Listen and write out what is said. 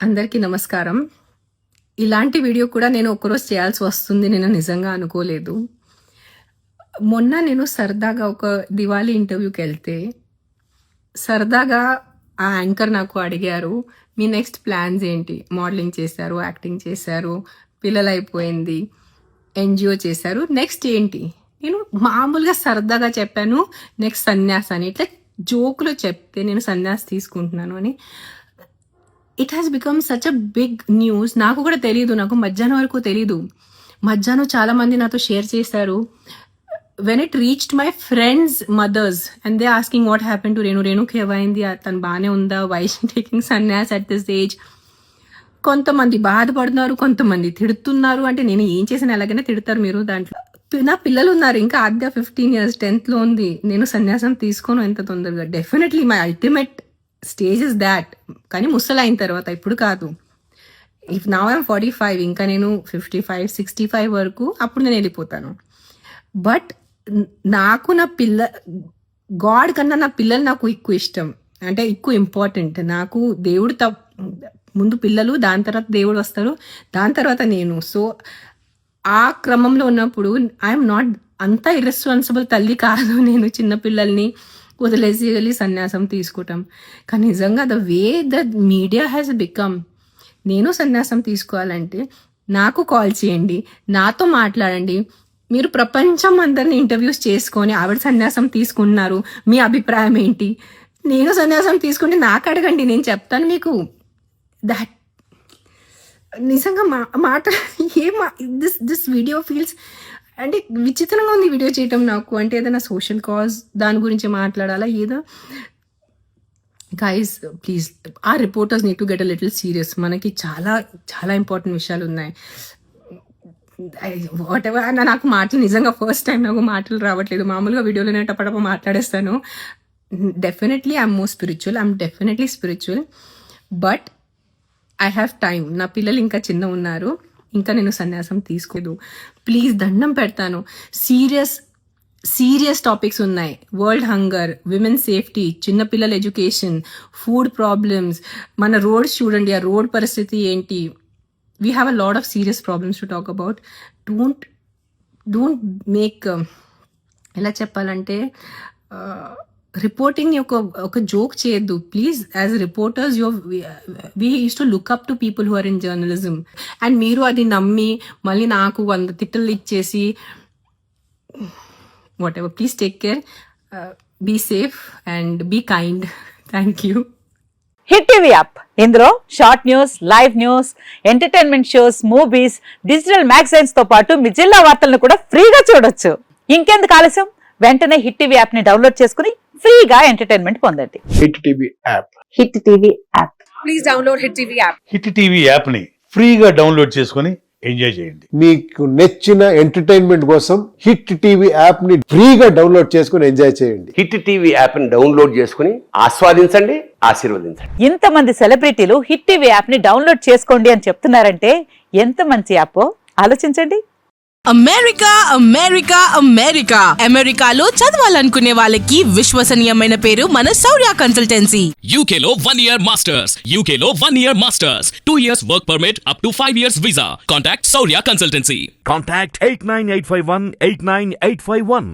అందరికీ నమస్కారం. ఇలాంటి వీడియో కూడా నేను ఒక్కరోజు చేయాల్సి వస్తుంది నేను నిజంగా అనుకోలేదు. మొన్న నేను సరదాగా ఒక దివాళీ ఇంటర్వ్యూకి వెళ్తే సరదాగా ఆ యాంకర్ నాకు అడిగారు, మీ నెక్స్ట్ ప్లాన్స్ ఏంటి? మోడలింగ్ చేశారు, యాక్టింగ్ చేశారు, పిల్లలు అయిపోయింది, ఎన్జిఓ చేశారు, నెక్స్ట్ ఏంటి? నేను మామూలుగా సరదాగా చెప్పాను నెక్స్ట్ సన్యాస్ అని. ఇట్లా జోకులో చెప్తే నేను సన్యాస్ తీసుకుంటున్నాను అని it has become such a big news. నాకు కూడా తెలియదు, నాకు మధ్యాహ్నం వరకు తెలీదు. మధ్యాహ్నం చాలా మంది నాతో షేర్ చేశారు. When it reached my friends mothers and they asking what happen to రేణుకి ఏమైంది, తను బాగానే ఉందా, why she taking sanyas at this age. కొంతమంది బాధపడుతున్నారు, కొంతమంది తిడుతున్నారు. అంటే నేను ఏం చేసిన ఎలాగైనా తిడతారు మీరు. దాంట్లో నా పిల్లలు ఉన్నారు, ఇంకా ఆద్య 15 years 10th లో ఉంది. నేను సన్యాసం తీసుకోను ఎంత తొందరగా. Definitely my ultimate stage is that. కానీ ముసలు అయిన తర్వాత, ఇప్పుడు కాదు. ఇఫ్ నౌ ఐఎమ్ 45, ఇంకా నేను 55 65 వరకు అప్పుడు నేను వెళ్ళిపోతాను. బట్ నాకు నా గాడ్ కన్నా నా పిల్లలు నాకు ఎక్కువ ఇష్టం, అంటే ఎక్కువ ఇంపార్టెంట్. నాకు దేవుడు ముందు పిల్లలు, దాని తర్వాత దేవుడు వస్తారు, దాని తర్వాత నేను. సో ఆ క్రమంలో ఉన్నప్పుడు ఐఎమ్ నాట్ అంత ఇర్రెస్పాన్సిబుల్ తల్లి కాదు నేను. చిన్నపిల్లల్ని వదిలేసి వెళ్ళి సన్యాసం తీసుకోవటం. కానీ నిజంగా the way the media has become, నేను సన్యాసం తీసుకోవాలంటే నాకు కాల్ చేయండి, నాతో మాట్లాడండి. మీరు ప్రపంచం అందరిని ఇంటర్వ్యూస్ చేసుకొని ఆవిడ సన్యాసం తీసుకున్నారు, మీ అభిప్రాయం ఏంటి? నేను సన్యాసం తీసుకుంటే నాకు అడగండి, నేను చెప్తాను మీకు. దట్ నిజంగా మాట దిస్ వీడియో ఫీల్స్ అంటే విచిత్రంగా ఉంది వీడియో చేయటం నాకు. అంటే ఏదైనా సోషల్ కాజ్ దాని గురించి మాట్లాడాలా ఏదో. గైస్ ప్లీజ్, ఆ reporters need to get a little serious. మనకి చాలా చాలా ఇంపార్టెంట్ విషయాలు ఉన్నాయి. What ever. నాకు మాటలు నిజంగా ఫస్ట్ టైం నాకు మాటలు రావట్లేదు. మామూలుగా వీడియోలోనే టపటప మాట్లాడేస్తాను. Definitely I'm more spiritual, I'm definitely spiritual, but I have time. నా పిల్లలు ఇంకా చిన్న ఉన్నారు, ఇంకా నేను సన్యాసం తీసుకోదు. ప్లీజ్ దండం పెడతాను. సీరియస్ టాపిక్స్ ఉన్నాయి. వరల్డ్ హంగర్, విమెన్ సేఫ్టీ, చిన్నపిల్లల ఎడ్యుకేషన్, ఫుడ్ ప్రాబ్లమ్స్, మన రోడ్స్ చూడండి, ఆ రోడ్ పరిస్థితి ఏంటి. We have a lot of serious problems to talk about. Don't make, ఎలా చెప్పాలంటే, రిపోర్టింగ్ ఒక జోక్ చేయొద్దు please. As reporters we use to look up to people who are in journalism. And మీరు అది నమ్మి మళ్ళీ నాకు 100 తిట్టలు ఇచ్చేసి whatever. Please take care, be safe and be kind. Thank you. Hit TV app, ఇందులో short news, live news, entertainment shows, movies, digital magazines తో పాటు మీ జిల్లా వార్తలను కూడా ఫ్రీగా చూడొచ్చు. ఇంకెందుకు ఆలస్యం, వెంటనే హిట్ టీవీ యాప్ ని డౌన్లోడ్ చేసుకుని ఫ్రీగా ఎంటర్టైన్మెంట్ పొందండి. Hit TV app. Hit TV app. Please download hit TV app. Hit TV app ని ఫ్రీగా డౌన్లోడ్ చేసుకుని ఎంజాయ్ చేయండి. మీకు నచ్చిన ఎంటర్టైన్మెంట్ కోసం హిట్ టీవీ యాప్ ని ఫ్రీగా డౌన్లోడ్ చేసుకుని ఎంజాయ్ చేయండి. హిట్ టీవీ యాప్ ని డౌన్లోడ్ చేసుకుని ఆస్వాదించండి, ఆశీర్వదించండి. ఇంతమంది సెలబ్రిటీలు హిట్ టీవీ యాప్ ని డౌన్లోడ్ చేసుకోండి అని చెప్తున్నారంటే ఎంత మంచి యాప్ ఆలోచించండి. అమెరికా అమెరికా అమెరికా అమెరికాలో చదవాలనుకునే వాళ్ళకి విశ్వసనీయమైన పేరు మన శౌర్య కన్సల్టెన్సీ. UK లో 1 year masters, UK లో 1 year masters, 2 years work permit up to 5 years visa. Contact Saurya Consultancy. Contact 89851 89851.